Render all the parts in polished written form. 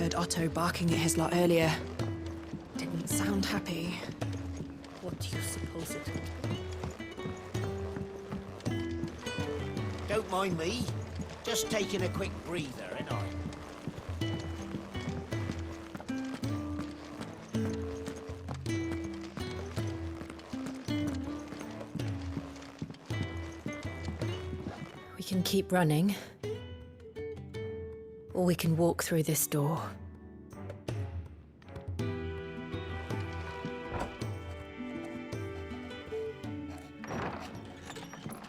heard Otto barking at his lot earlier. Didn't sound happy. What do you suppose it... Don't mind me. Just taking a quick breather, ain't I? We can keep running, or we can walk through this door.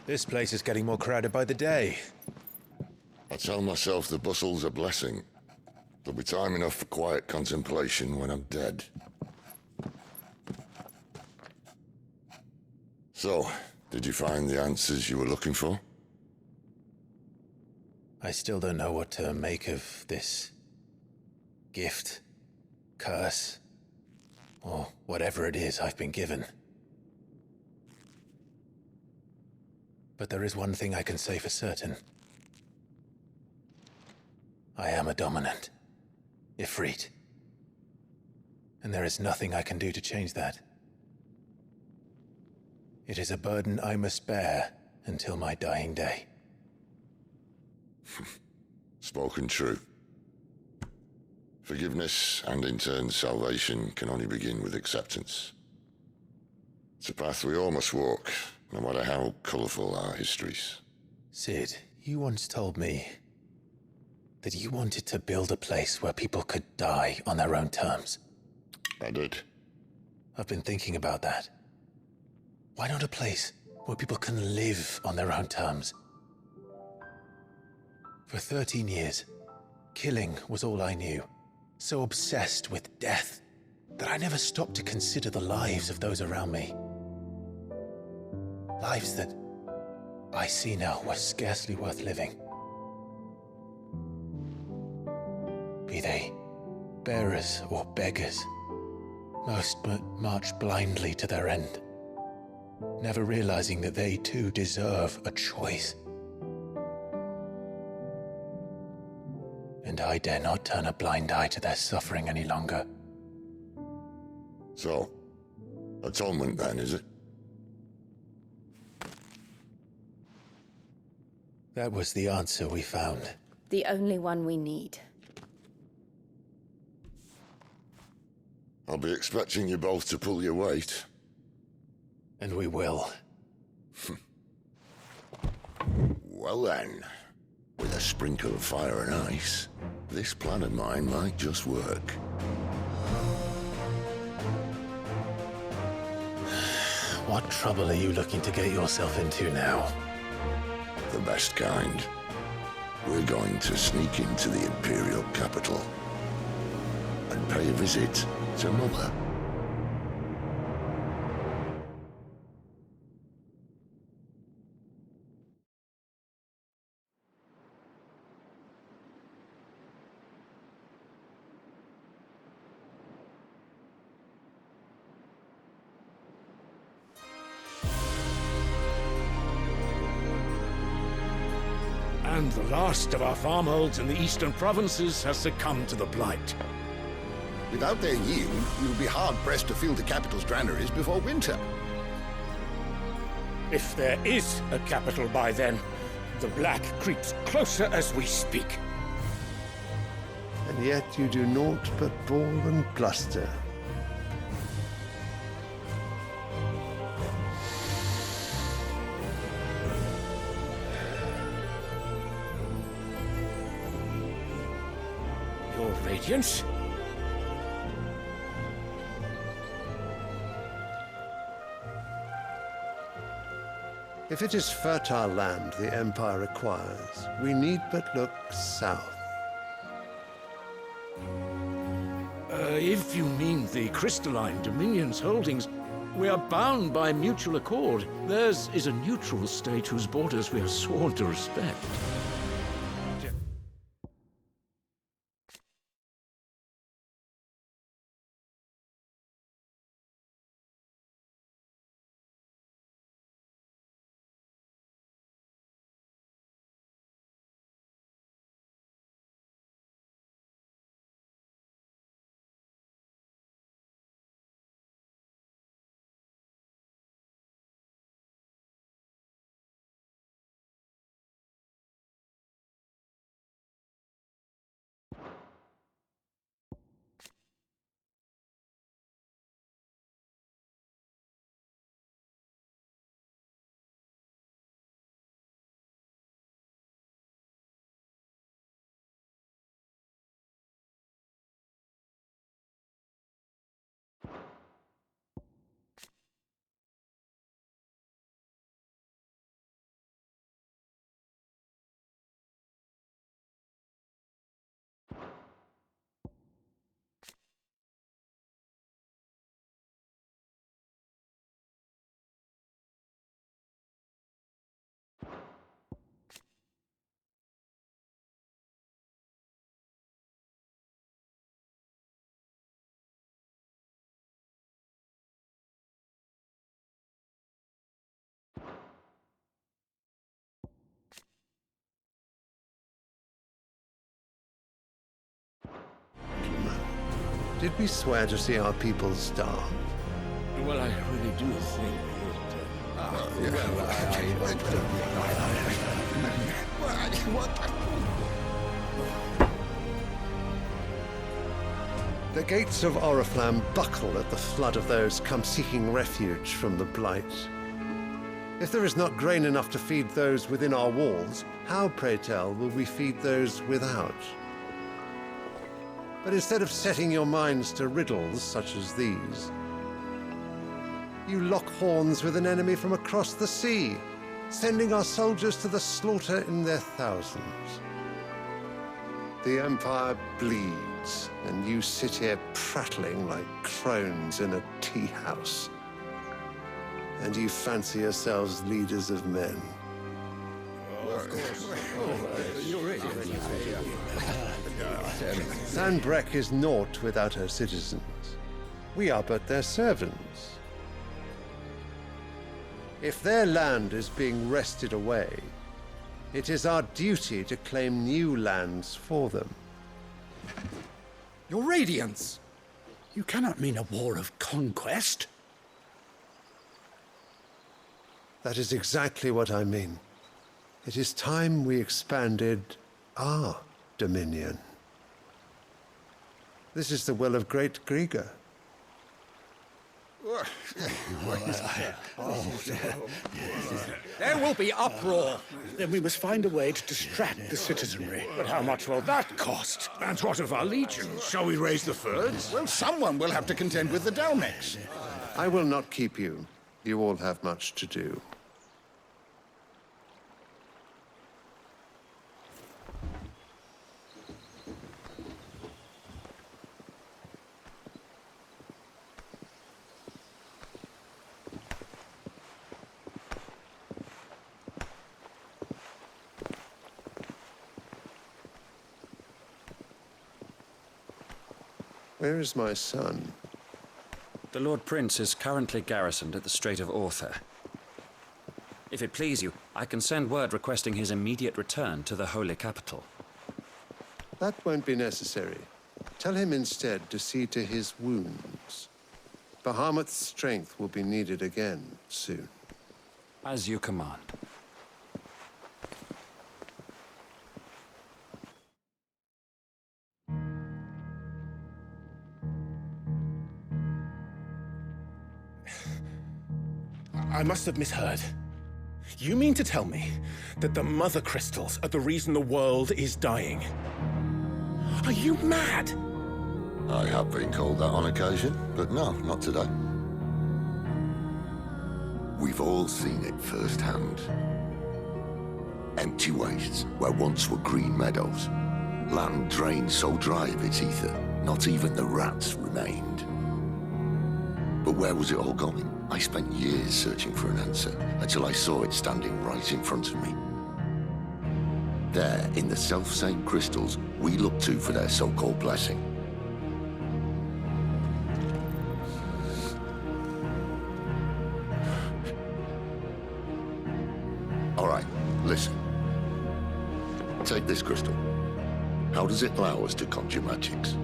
This place is getting more crowded by the day. I tell myself the bustle's a blessing. There'll be time enough for quiet contemplation when I'm dead. So, did you find the answers you were looking for? I still don't know what to make of this gift, curse, or whatever it is I've been given. But there is one thing I can say for certain. I am a dominant, Ifrit. And there is nothing I can do to change that. It is a burden I must bear until my dying day. Spoken true. Forgiveness, and in turn salvation, can only begin with acceptance. It's a path we all must walk, no matter how colourful our histories. Sid, you once told me that you wanted to build a place where people could die on their own terms. I did. I've been thinking about that. Why not a place where people can live on their own terms? For 13 years, killing was all I knew. So obsessed with death that I never stopped to consider the lives of those around me. Lives that I see now were scarcely worth living. Be they bearers or beggars, most march blindly to their end, never realizing that they too deserve a choice. And I dare not turn a blind eye to their suffering any longer. So, atonement then, is it? That was the answer we found. The only one we need. I'll be expecting you both to pull your weight. And we will. Well then, with a sprinkle of fire and ice, this plan of mine might just work. What trouble are you looking to get yourself into now? The best kind. We're going to sneak into the Imperial capital and pay a visit to Mother. And the last of our farmholds in the eastern provinces has succumbed to the blight. Without their yield, you'll be hard-pressed to fill the capital's granaries before winter. If there is a capital by then, the black creeps closer as we speak. And yet you do naught but bawl and bluster. Your Radiance? If it is fertile land the Empire acquires, we need but look south. If you mean the crystalline Dominion's holdings, we are bound by mutual accord. Theirs is a neutral state whose borders we are sworn to respect. Did we swear to see our people starve? Well, I really do think The gates of Oriflamme buckle at the flood of those come seeking refuge from the Blight. If there is not grain enough to feed those within our walls, how, pray tell, will we feed those without? But instead of setting your minds to riddles such as these, you lock horns with an enemy from across the sea, sending our soldiers to the slaughter in their thousands. The Empire bleeds, and you sit here prattling like crones in a tea house. And you fancy yourselves leaders of men. Sanbreque is naught without her citizens. We are but their servants. If their land is being wrested away, it is our duty to claim new lands for them. Your Radiance! You cannot mean a war of conquest. That is exactly what I mean. It is time we expanded our dominion. This is the will of great Grieger. There will be uproar. Then we must find a way to distract the citizenry. But how much will that cost? And what of our legions? Shall we raise the Fyrds? Well, someone will have to contend with the Dalmex. I will not keep you. You all have much to do. Where is my son? The Lord Prince is currently garrisoned at the Strait of Author. If it please you, I can send word requesting his immediate return to the Holy Capital. That won't be necessary. Tell him instead to see to his wounds. Bahamut's strength will be needed again soon. As you command. I must have misheard. You mean to tell me that the Mother Crystals are the reason the world is dying? Are you mad? I have been called that on occasion, but no, not today. We've all seen it firsthand. Empty wastes where once were green meadows. Land drained so dry of its ether, not even the rats remained. But where was it all going? I spent years searching for an answer, until I saw it standing right in front of me. There, in the self-same crystals we look to for their so-called blessing. All right, listen. Take this crystal. How does it allow us to conjure magics?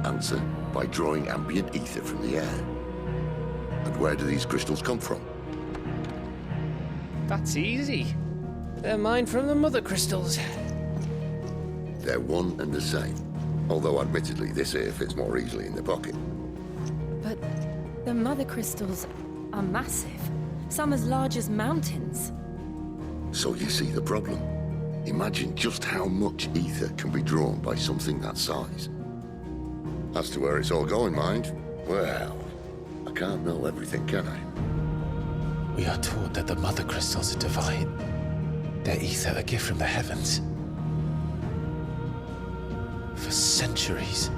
Answer, by drawing ambient ether from the air. And where do these crystals come from? That's easy. They're mined from the Mother Crystals. They're one and the same. Although admittedly, this here fits more easily in the pocket. But the Mother Crystals are massive. Some as large as mountains. So you see the problem. Imagine just how much ether can be drawn by something that size. As to where it's all going, mind, well, I can't know everything, can I? We are taught that the Mother Crystals are divine. Their ether a gift from the heavens. For centuries,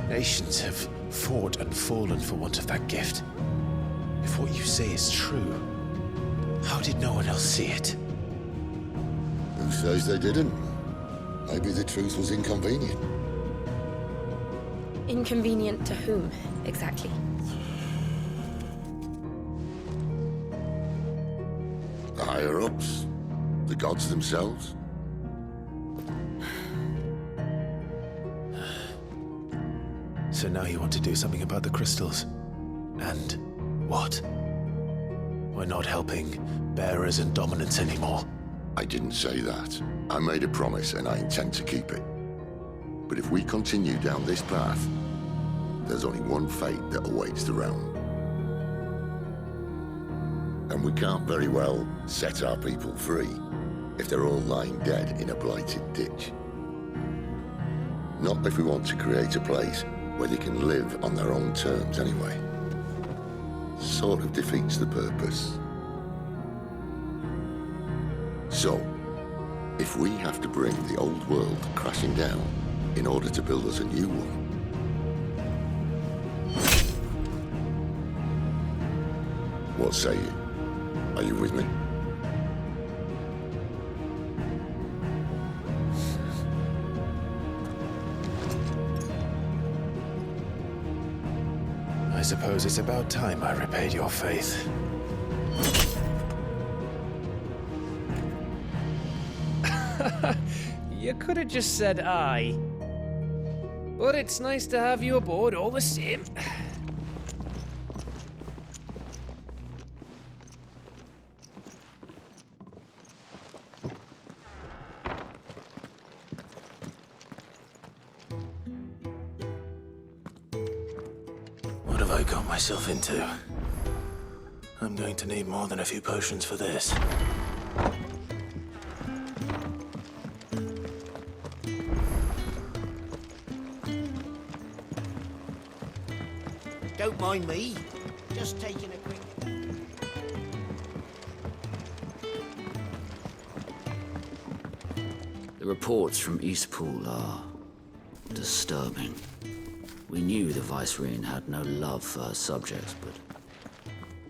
nations have fought and fallen for want of that gift. If what you say is true, how did no one else see it? Who says they didn't? Maybe the truth was inconvenient. Inconvenient to whom, exactly? The higher-ups? The gods themselves? So now you want to do something about the crystals. And what? We're not helping bearers and dominants anymore. I didn't say that. I made a promise and I intend to keep it. But if we continue down this path, there's only one fate that awaits the realm. And we can't very well set our people free if they're all lying dead in a blighted ditch. Not if we want to create a place where they can live on their own terms anyway. Sort of defeats the purpose. So, if we have to bring the old world crashing down in order to build us a new one, what say you? Are you with me? I suppose it's about time I repaid your faith. You could have just said aye. But it's nice to have you aboard all the same. What have I got myself into? I'm going to need more than a few potions for this. Don't mind me. Just taking a quick... The reports from Eastpool are disturbing. We knew the Vicereine had no love for her subjects, but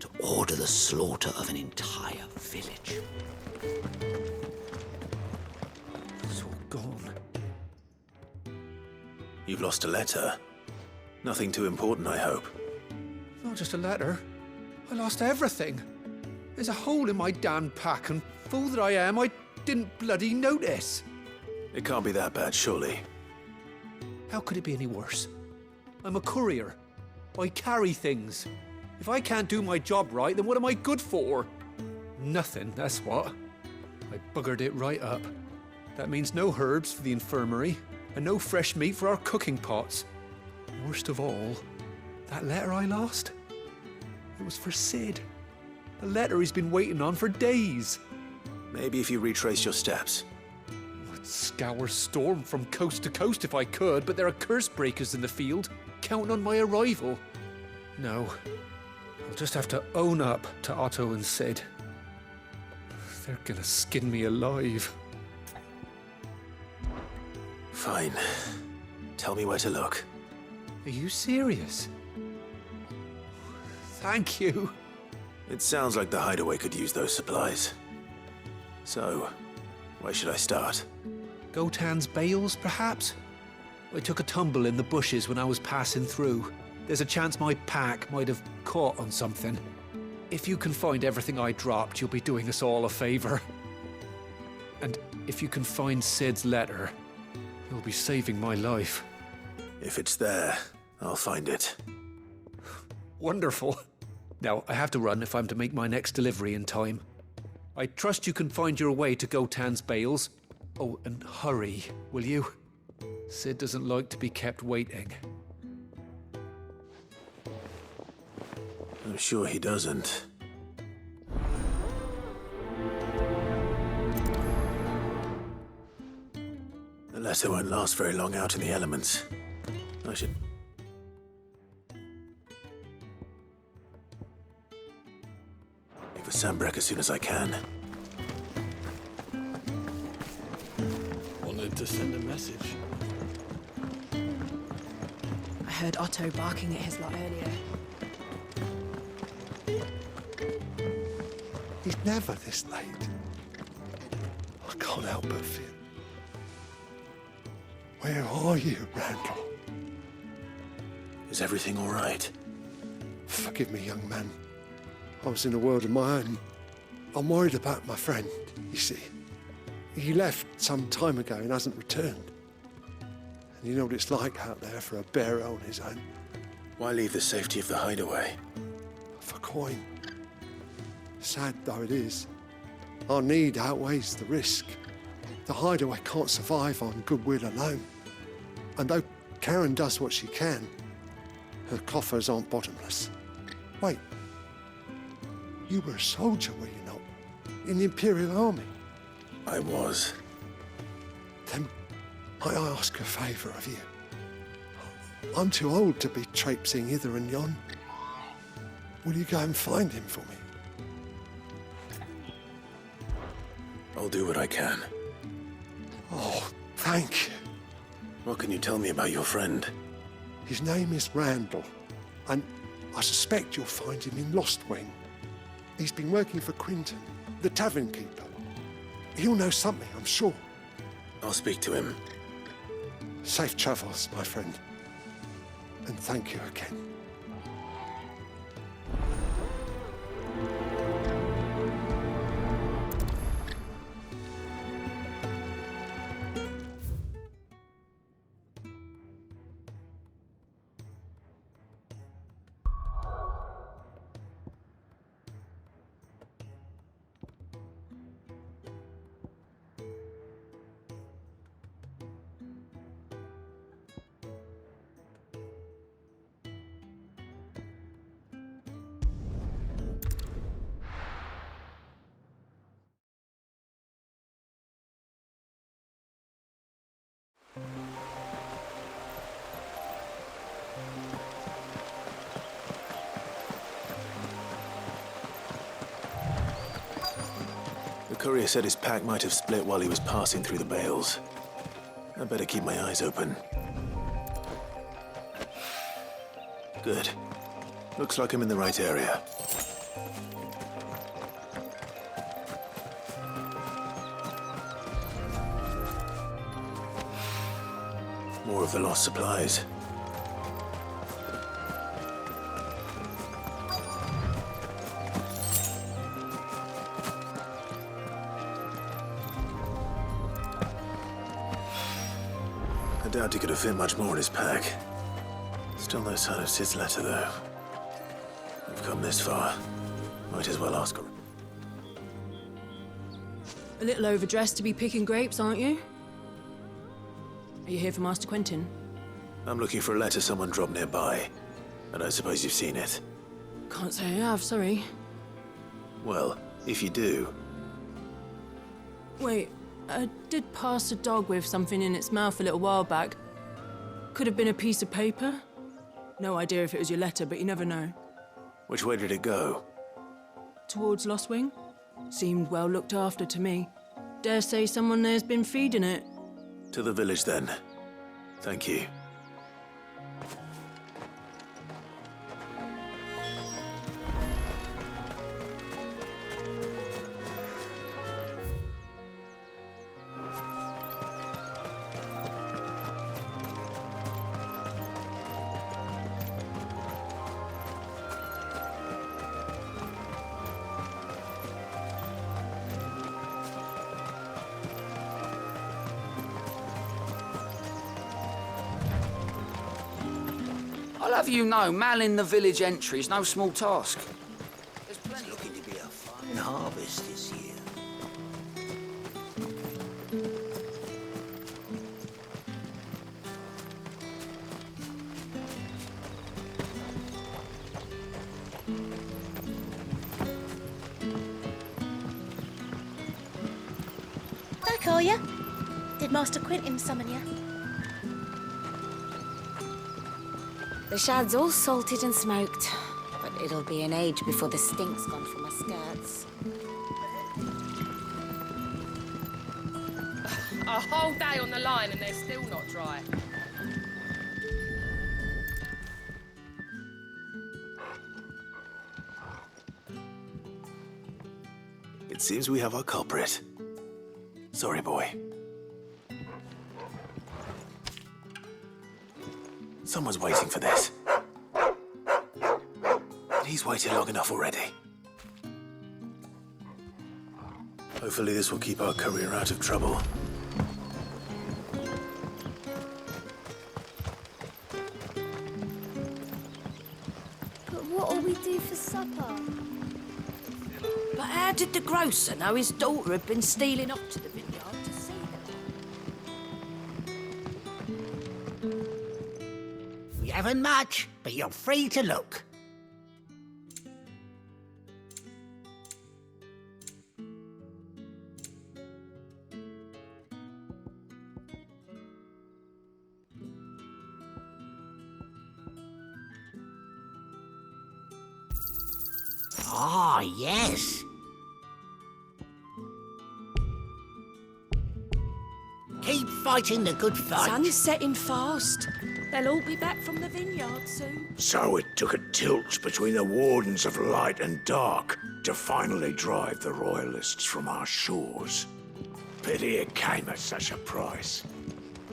to order the slaughter of an entire village. It's all gone. You've lost a letter. Nothing too important, I hope. Not just a letter. I lost everything. There's a hole in my damn pack, and fool that I am, I didn't bloody notice. It can't be that bad, surely. How could it be any worse? I'm a courier. I carry things. If I can't do my job right, then what am I good for? Nothing, that's what. I buggered it right up. That means no herbs for the infirmary, and no fresh meat for our cooking pots. Worst of all, that letter I lost, it was for Sid. A letter he's been waiting on for days. Maybe if you retrace your steps. I'd scour Storm from coast to coast if I could, but there are curse breakers in the field, counting on my arrival. No, I'll just have to own up to Otto and Sid. They're gonna skin me alive. Fine. Tell me where to look. Are you serious? Thank you. It sounds like the hideaway could use those supplies. So, where should I start? Gotan's bales, perhaps? I took a tumble in the bushes when I was passing through. There's a chance my pack might have caught on something. If you can find everything I dropped, you'll be doing us all a favor. And if you can find Sid's letter, you'll be saving my life. If it's there, I'll find it. Wonderful. Now, I have to run if I'm to make my next delivery in time. I trust you can find your way to Gotan's bales. Oh, and hurry, will you? Sid doesn't like to be kept waiting. I'm sure he doesn't. The letter won't last very long out in the elements. I should... leave for Sambrek as soon as I can. Wanted to send a message. I heard Otto barking at his lot earlier. He's never this late. I can't help but feel. Where are you, Randall? Is everything all right? Forgive me, young man. I was in a world of my own. I'm worried about my friend, you see. He left some time ago and hasn't returned. You know what it's like out there for a bearer on his own. Why leave the safety of the hideaway? For coin. Sad though it is, our need outweighs the risk. The hideaway can't survive on goodwill alone. And though Karen does what she can, her coffers aren't bottomless. Wait, you were a soldier, were you not? In the Imperial Army? I was. Then might I ask a favour of you? I'm too old to be traipsing hither and yon. Will you go and find him for me? I'll do what I can. Oh, thank you. What can you tell me about your friend? His name is Randall, and I suspect you'll find him in Lost Wing. He's been working for Quinton, the tavern keeper. He'll know something, I'm sure. I'll speak to him. Safe travels, my friend. And thank you again. The courier said his pack might have split while he was passing through the bales. I better keep my eyes open. Good. Looks like I'm in the right area. More of the lost supplies. I doubt he could have fit much more in his pack. Still no sign of Sid's letter, though. We've come this far. Might as well ask her. A little overdressed to be picking grapes, aren't you? Are you here for Master Quentin? I'm looking for a letter someone dropped nearby. And I suppose you've seen it. Can't say I have, sorry. Well, if you do... Wait, I did pass a dog with something in its mouth a little while back. Could have been a piece of paper. No idea if it was your letter, but you never know. Which way did it go? Towards Lost Wing? Seemed well looked after to me. Dare say someone there's been feeding it. To the village, then. Thank you. I'll have you know, malling the village entry is no small task. There's plenty looking to be a fine harvest this year. Back, are you? Did Master Quentin summon you? The shad's all salted and smoked, but it'll be an age before the stink's gone from my skirts. A whole day on the line and they're still not dry. It seems we have our culprit. Sorry, boy. Someone's waiting for this. And he's waited long enough already. Hopefully this will keep our courier out of trouble. supper. But how did the grocer know his daughter had been stealing off to the vineyard to see them? We haven't much, but you're free to look. Ah, yes. Keep fighting the good fight. Sun's setting fast. They'll all be back from the vineyard soon. So it took a tilt between the Wardens of Light and Dark to finally drive the Royalists from our shores. Pity it came at such a price.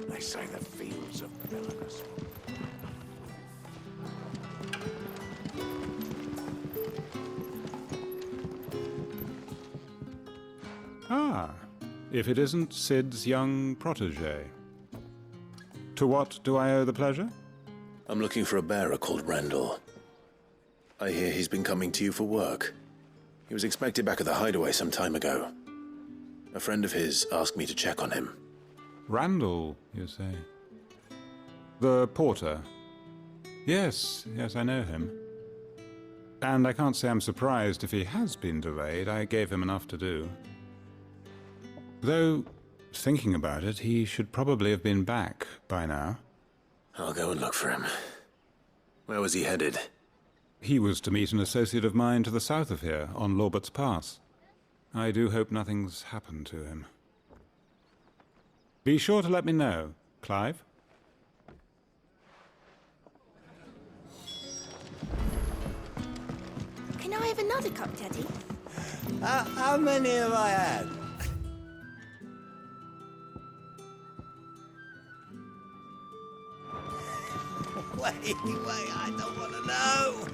They say the fields of Belarus. Ah, if it isn't Sid's young protege. To what do I owe the pleasure? I'm looking for a bearer called Randall. I hear he's been coming to you for work. He was expected back at the hideaway some time ago. A friend of his asked me to check on him. Randall, you say? The porter? Yes, I know him. And I can't say I'm surprised if he has been delayed. I gave him enough to do. Though, thinking about it, he should probably have been back by now. I'll go and look for him. Where was he headed? He was to meet an associate of mine to the south of here, on Lorbert's Pass. I do hope nothing's happened to him. Be sure to let me know, Clive. Can I have another cup, Daddy? How many have I had? Wait, I don't want to know.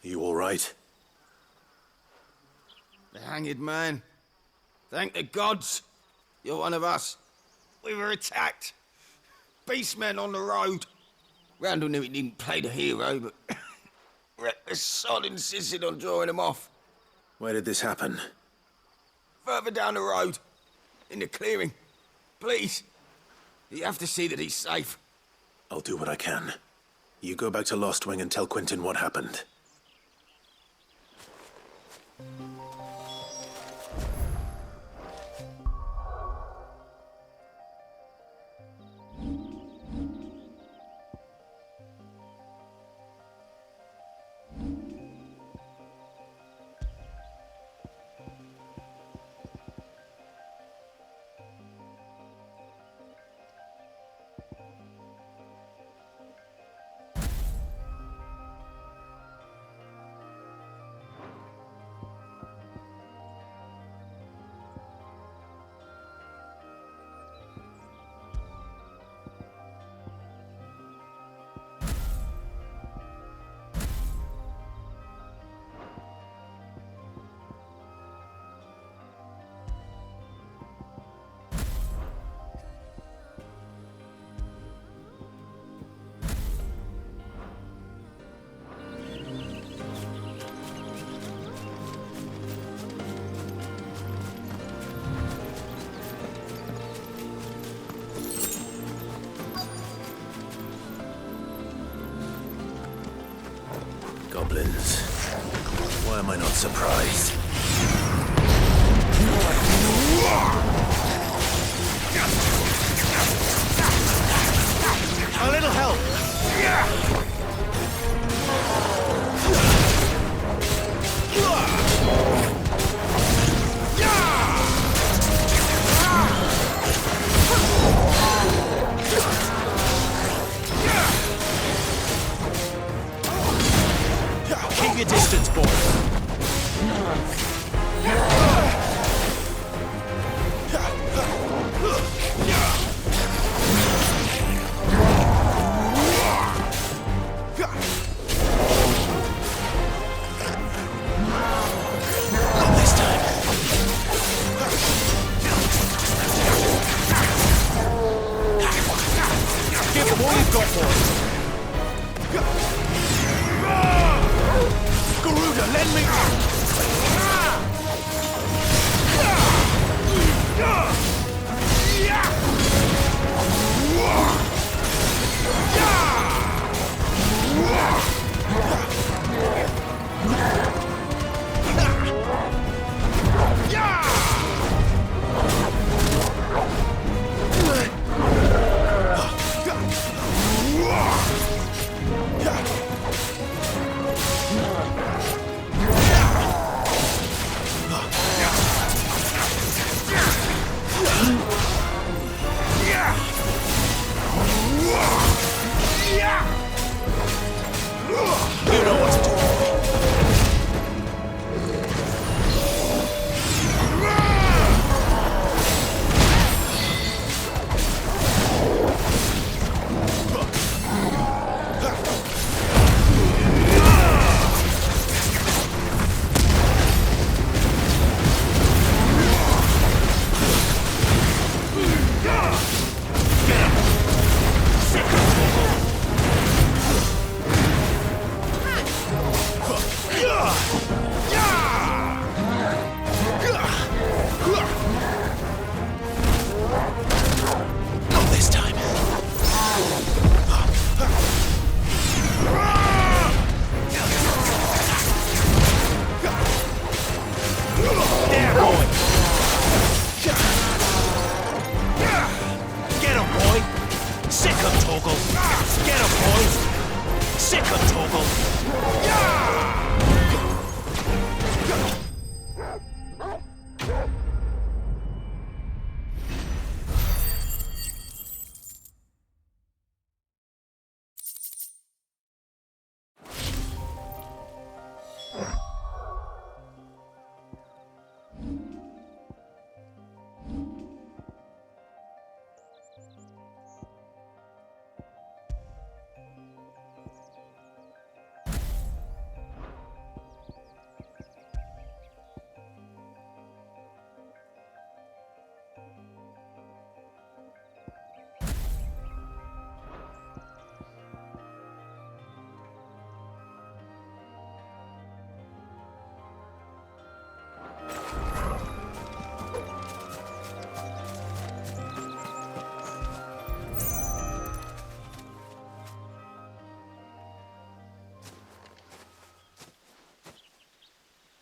You all right? The hanged man. Thank the gods. You're one of us. We were attacked. Beastmen on the road. Randall knew he didn't play the hero, but reckless sod insisted on drawing him off. Where did this happen? Further down the road. In the clearing. Please. You have to see that he's safe. I'll do what I can. You go back to Lost Wing and tell Quentin what happened. goblins. Why am I not surprised? A little help! Keep your distance, boy. Give them all you've got, boy. Garuda, lend me. You know what to do. Not this time. There, boy. Get him, boy. Sick him, Torgal. Get him, boys. Sick him, Torgal.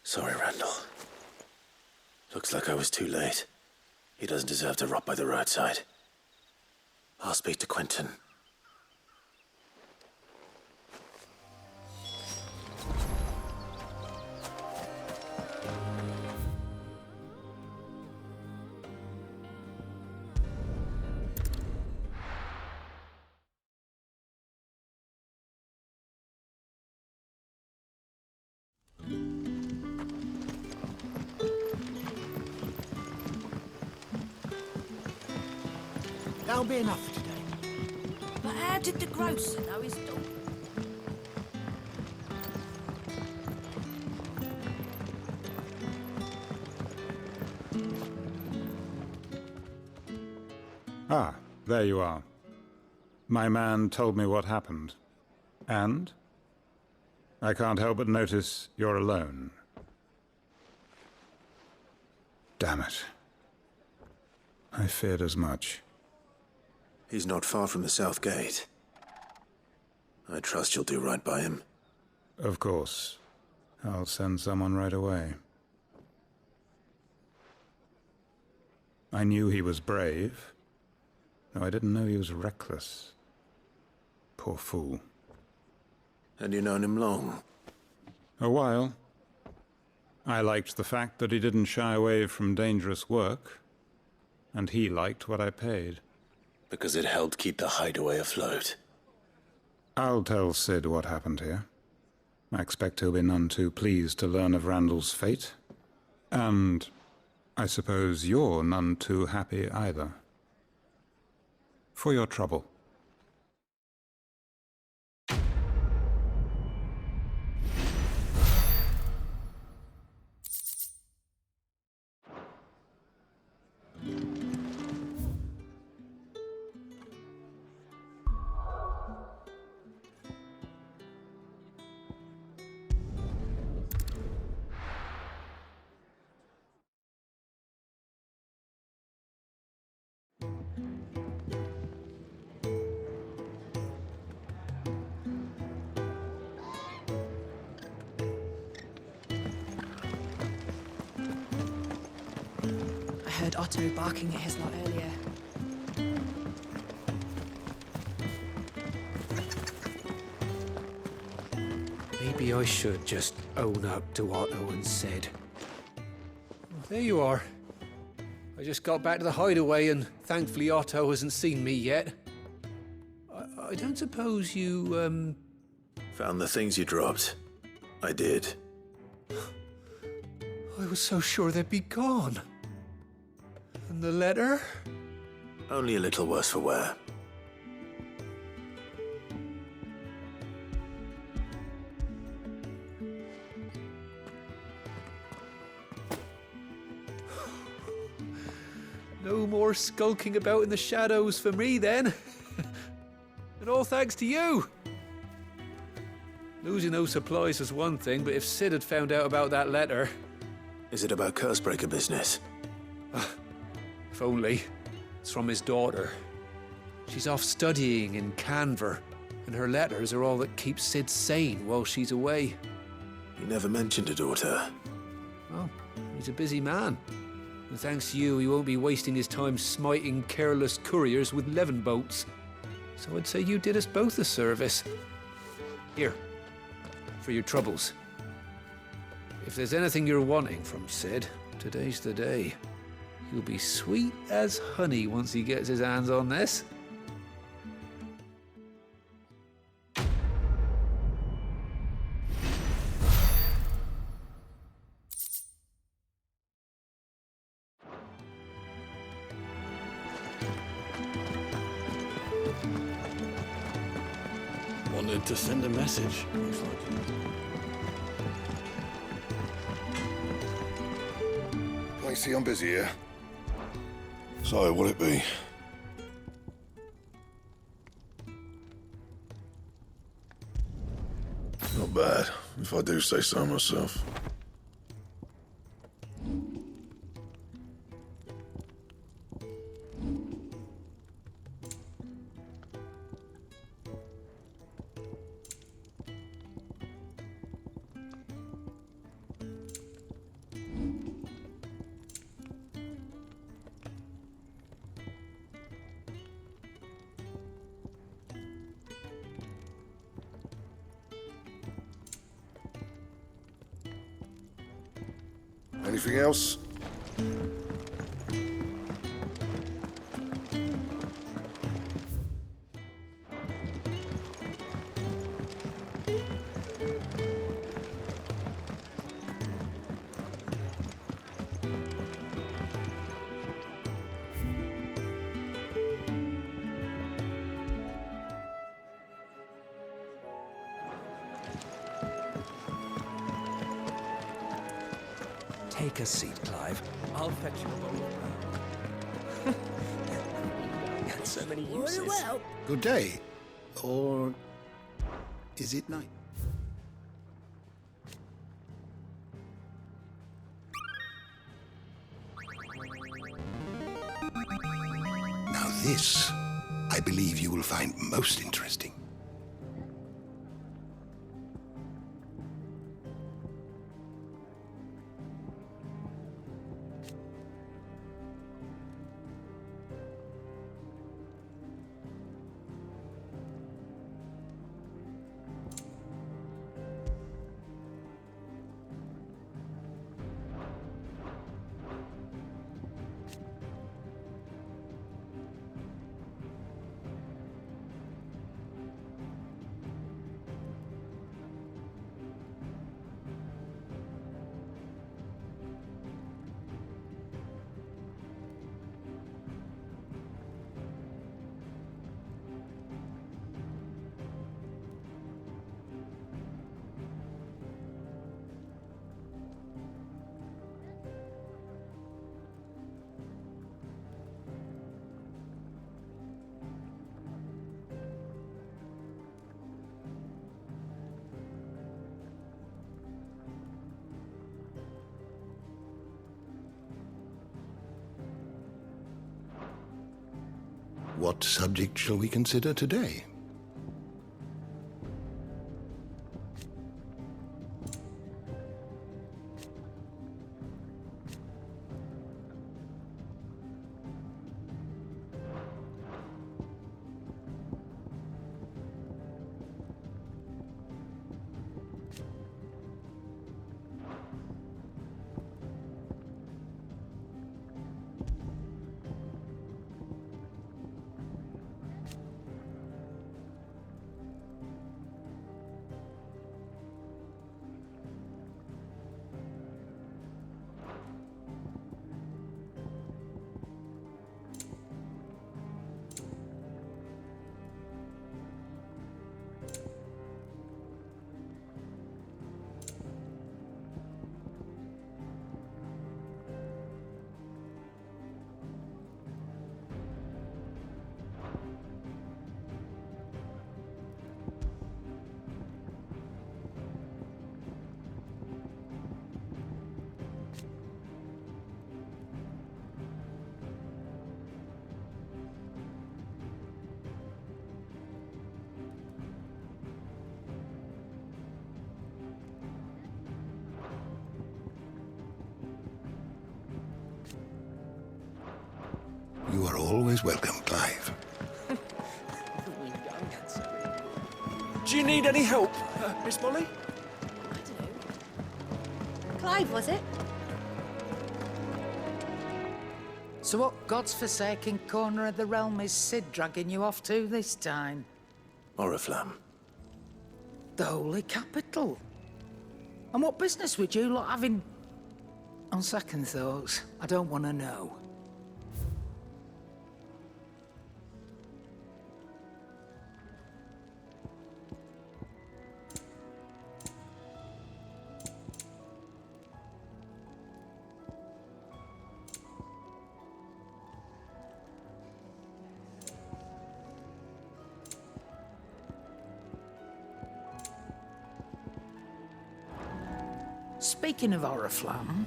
Sorry, Randall. Looks like I was too late. He doesn't deserve to rot by the roadside. I'll speak to Quentin. That'll be enough for today. But how did the grocer know his daughter? Ah, there you are. My man told me what happened. And? I can't help but notice you're alone. Damn it. I feared as much. He's not far from the south gate. I trust you'll do right by him. Of course. I'll send someone right away. I knew he was brave, though I didn't know he was reckless. Poor fool. Had you known him long? A while. I liked the fact that he didn't shy away from dangerous work, and he liked what I paid. Because it helped keep the hideaway afloat. I'll tell Sid what happened here. I expect he'll be none too pleased to learn of Randall's fate. And I suppose you're none too happy either. For your trouble. I heard Otto barking at his lot earlier. Maybe I should just own up to Otto and Sid. There you are. I just got back to the hideaway and thankfully Otto hasn't seen me yet. I don't suppose you, Found the things you dropped. I did. I was so sure they'd be gone. And the letter? Only a little worse for wear. No more skulking about in the shadows for me, then. And all thanks to you. Losing those supplies was one thing, but if Sid had found out about that letter... Is it about Cursebreaker business? If only. It's from his daughter. She's off studying in Canver, and her letters are all that keep Sid sane while she's away. You never mentioned a daughter. Oh, he's a busy man. And thanks to you, he won't be wasting his time smiting careless couriers with levin boats. So I'd say you did us both a service. Here, for your troubles. If there's anything you're wanting from Sid, today's the day. He'll be sweet as honey once he gets his hands on this. Wanted to send a message, looks like. I see I'm busy here. So, what'll it be? Not bad, if I do say so myself. Anything else? Take a seat, Clive. I'll fetch you a bowl. Got so many Very uses. well. Good day. Or is it night? Now this, I believe you will find most interesting. What subject shall we consider today? You are always welcome, Clive. Do you need any help, Miss Molly? Clive, was it? So what god's-forsaken corner of the realm is Sid dragging you off to this time? Oriflamme. The Holy Capital. And what business would you lot having... On second thoughts, I don't want to know. Speaking of Oriflamme,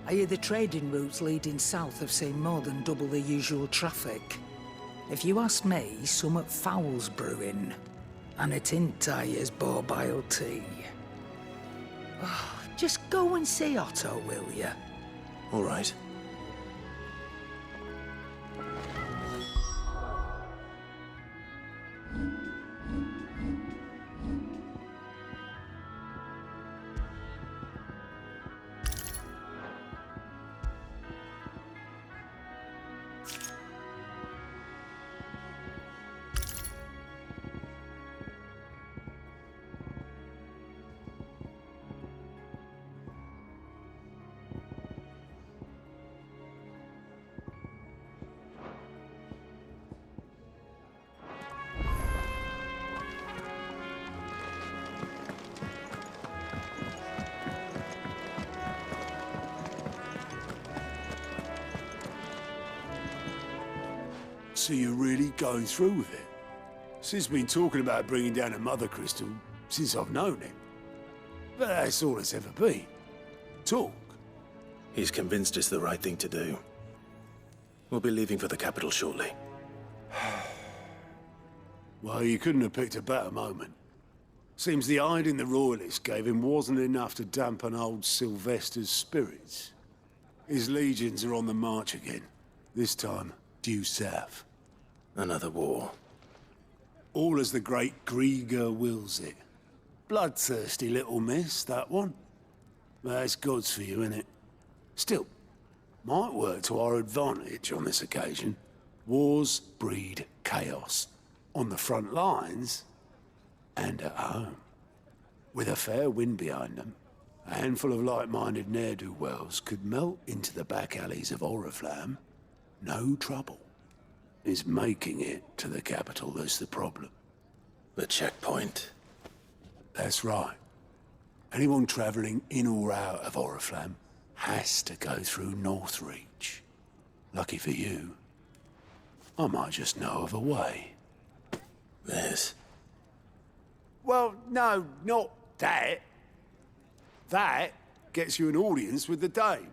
I hear the trading routes leading south have seen more than double the usual traffic. If you ask me, summat foul's brewing. And it ain't Tyre's borbile tea. Just go and see Otto, will ya? All right. So you're really going through with it? Sid's been talking about bringing down a mother crystal since I've known him. But that's all it's ever been. Talk. He's convinced it's the right thing to do. We'll be leaving for the capital shortly. Well, you couldn't have picked a better moment. Seems the hiding the Royalists gave him wasn't enough to dampen old Sylvester's spirits. His legions are on the march again. This time, due south. Another war. All as the great Grieger wills it. Bloodthirsty little miss, that one. That's God's for you, innit? Still, might work to our advantage on this occasion. Wars breed chaos. On the front lines, and at home. With a fair wind behind them, a handful of like-minded ne'er-do-wells could melt into the back alleys of Oriflamme. No trouble. It's making it to the capital that's the problem. The checkpoint. That's right. Anyone travelling in or out of Oriflamme has to go through Northreach. Lucky for you, I might just know of a way. This? Well, no, not that. That gets you an audience with the Dame.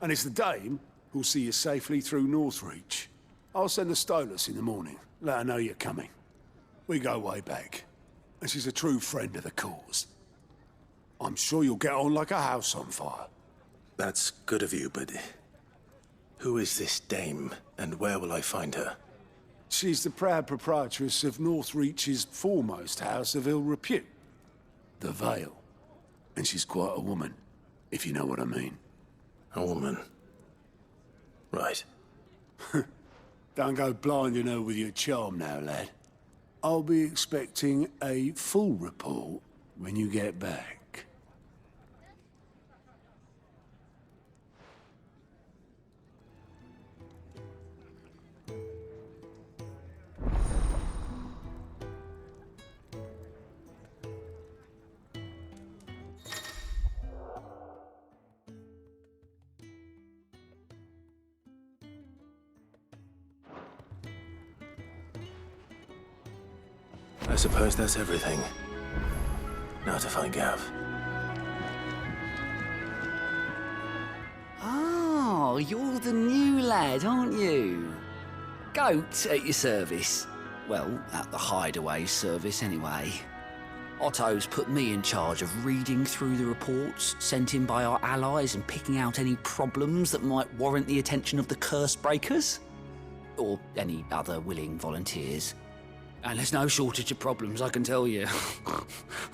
And it's the Dame who'll see you safely through Northreach. I'll send the Stolas in the morning. Let her know you're coming. We go way back, and she's a true friend of the cause. I'm sure you'll get on like a house on fire. That's good of you, but who is this dame, and where will I find her? She's the proud proprietress of Northreach's foremost house of ill repute, the Vale. And she's quite a woman, if you know what I mean. A woman? Right. Don't go blinding her with your charm now, lad. I'll be expecting a full report when you get back. I suppose that's everything. Now to find Gav. Oh, you're the new lad, aren't you? Goat at your service. Well, at the hideaway service anyway. Otto's put me in charge of reading through the reports sent in by our allies and picking out any problems that might warrant the attention of the curse breakers. Or any other willing volunteers. And there's no shortage of problems, I can tell you.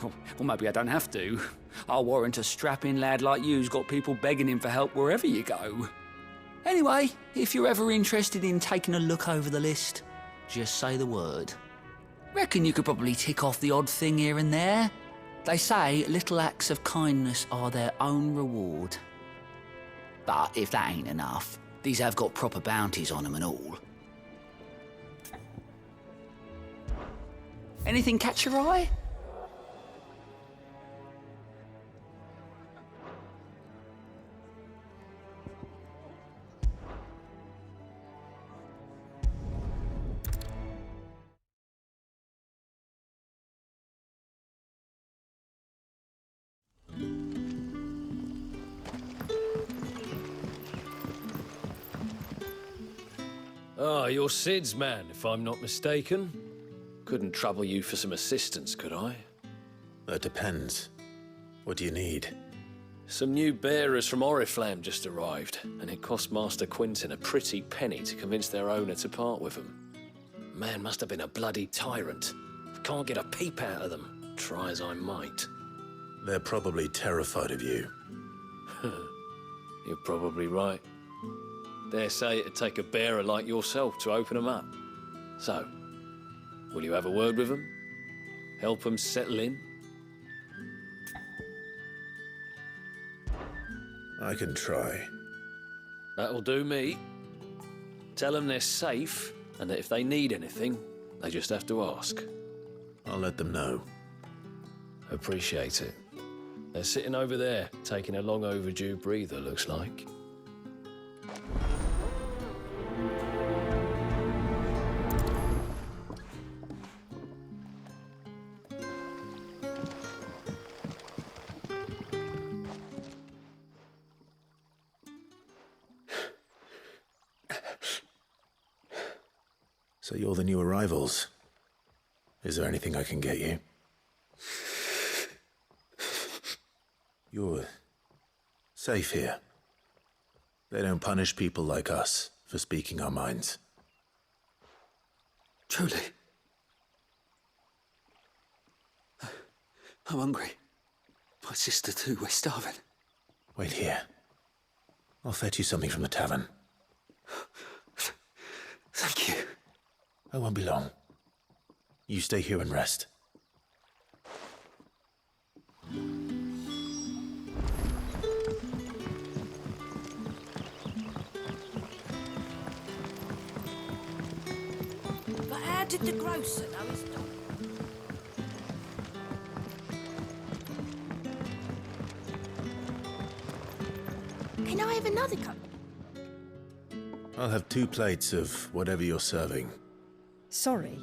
Or maybe I don't have to. I'll warrant a strapping lad like you's got people begging him for help wherever you go. Anyway, if you're ever interested in taking a look over the list, just say the word. Reckon you could probably tick off the odd thing here and there. They say little acts of kindness are their own reward. But if that ain't enough, these have got proper bounties on them and all. Anything catch your eye? Ah, you're Sid's man, if I'm not mistaken. Couldn't trouble you for some assistance, could I? That depends. What do you need? Some new bearers from Oriflamme just arrived, and it cost Master Quinton a pretty penny to convince their owner to part with them. Man must have been a bloody tyrant. Can't get a peep out of them, try as I might. They're probably terrified of you. You're probably right. Dare say it'd take a bearer like yourself to open them up. So, will you have a word with them? Help them settle in? I can try. That'll do me. Tell them they're safe, and that if they need anything, they just have to ask. I'll let them know. Appreciate it. They're sitting over there, taking a long overdue breather, looks like. So you're the new arrivals. Is there anything I can get you? You're safe here. They don't punish people like us for speaking our minds. Truly. I'm hungry. My sister too, we're starving. Wait here. I'll fetch you something from the tavern. Thank you. I won't be long. You stay here and rest. But how did the grocer know his dog? Can I have another cup? I'll have 2 plates of whatever you're serving. Sorry.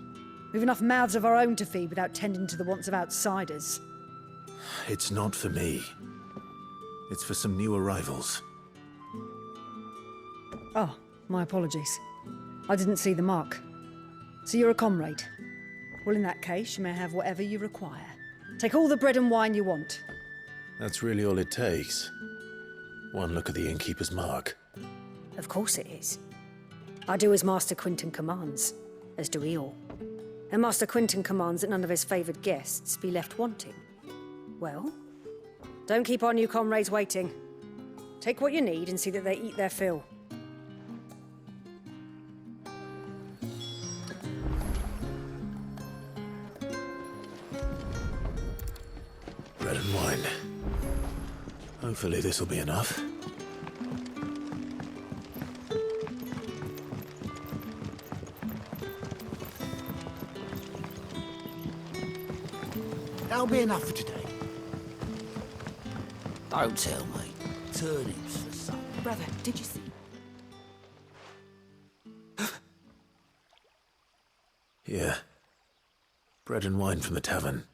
We've enough mouths of our own to feed without tending to the wants of outsiders. It's not for me. It's for some new arrivals. Oh, my apologies. I didn't see the mark. So you're a comrade. Well, in that case, you may have whatever you require. Take all the bread and wine you want. That's really all it takes. One look at the innkeeper's mark. Of course it is. I do as Master Quinton commands, as do we all. And Master Quinton commands that none of his favoured guests be left wanting. Well, don't keep our new comrades waiting. Take what you need and see that they eat their fill. Bread and wine. Hopefully this'll be enough. That'll be enough for today. Don't tell me. Turnips for supper. Brother, did you see? Yeah. Bread and wine from the tavern.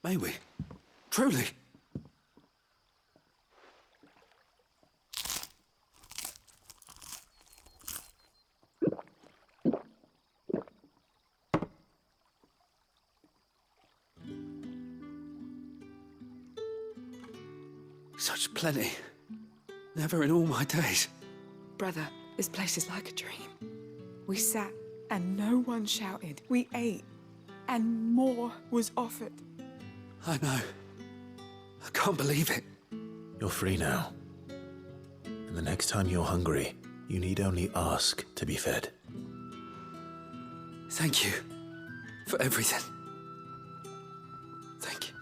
May we? Truly? Such plenty. Never in all my days. Brother, this place is like a dream. We sat and no one shouted. We ate and more was offered. I know. I can't believe it. You're free now. And the next time you're hungry, you need only ask to be fed. Thank you for everything. Thank you.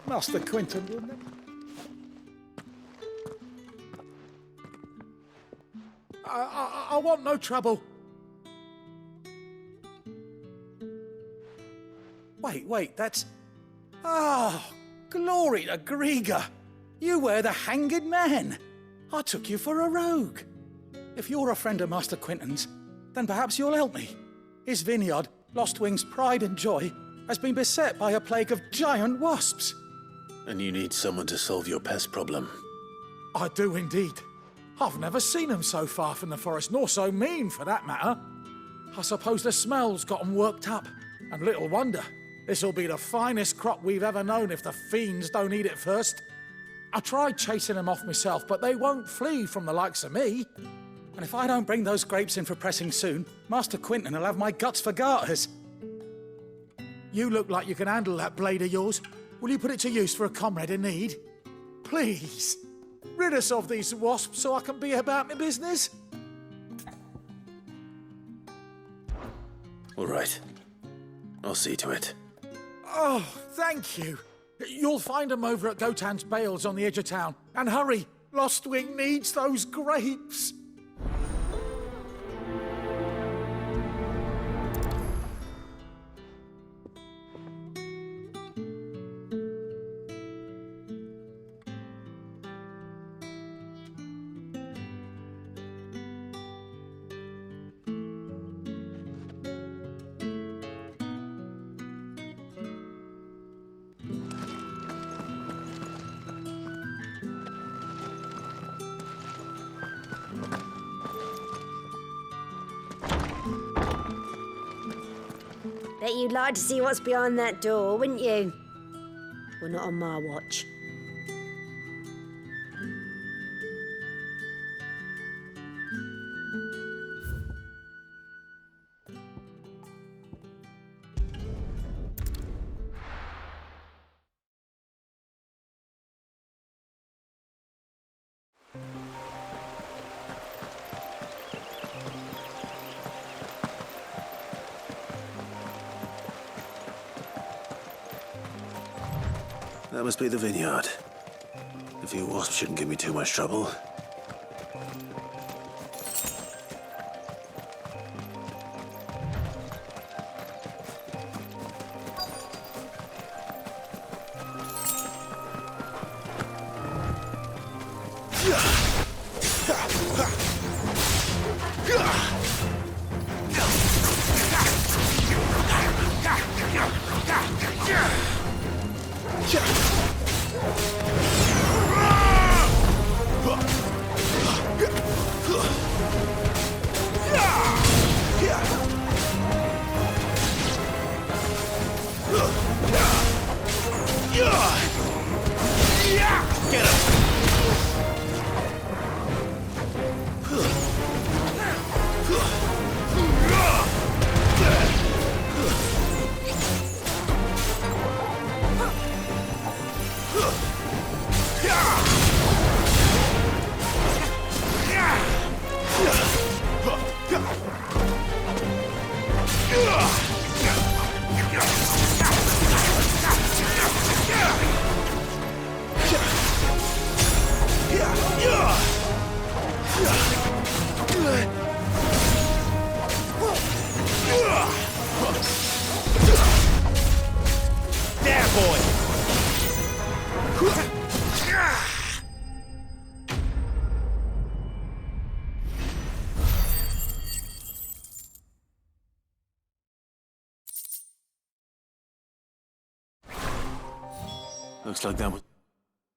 Master Quinton, wouldn't it? I want no trouble. Wait, that's... Oh, glory to Grieger. You were the hanged man. I took you for a rogue. If you're a friend of Master Quinton's, then perhaps you'll help me. His vineyard, Lostwing's pride and joy, has been beset by a plague of giant wasps. And you need someone to solve your pest problem. I do indeed. I've never seen them so far from the forest, nor so mean, for that matter. I suppose the smell's got 'em worked up. And little wonder. This'll be the finest crop we've ever known if the fiends don't eat it first. I tried chasing them off myself, but they won't flee from the likes of me. And if I don't bring those grapes in for pressing soon, Master Quinton will have my guts for garters. You look like you can handle that blade of yours. Will you put it to use for a comrade in need? Please, rid us of these wasps so I can be about my business. All right. I'll see to it. Oh, thank you. You'll find them over at Gotan's Bales on the edge of town. And hurry, Lostwing needs those grapes. Bet you'd like to see what's behind that door, wouldn't you? Well, not on my watch. That must be the vineyard. A few wasps shouldn't give me too much trouble. Looks like that was...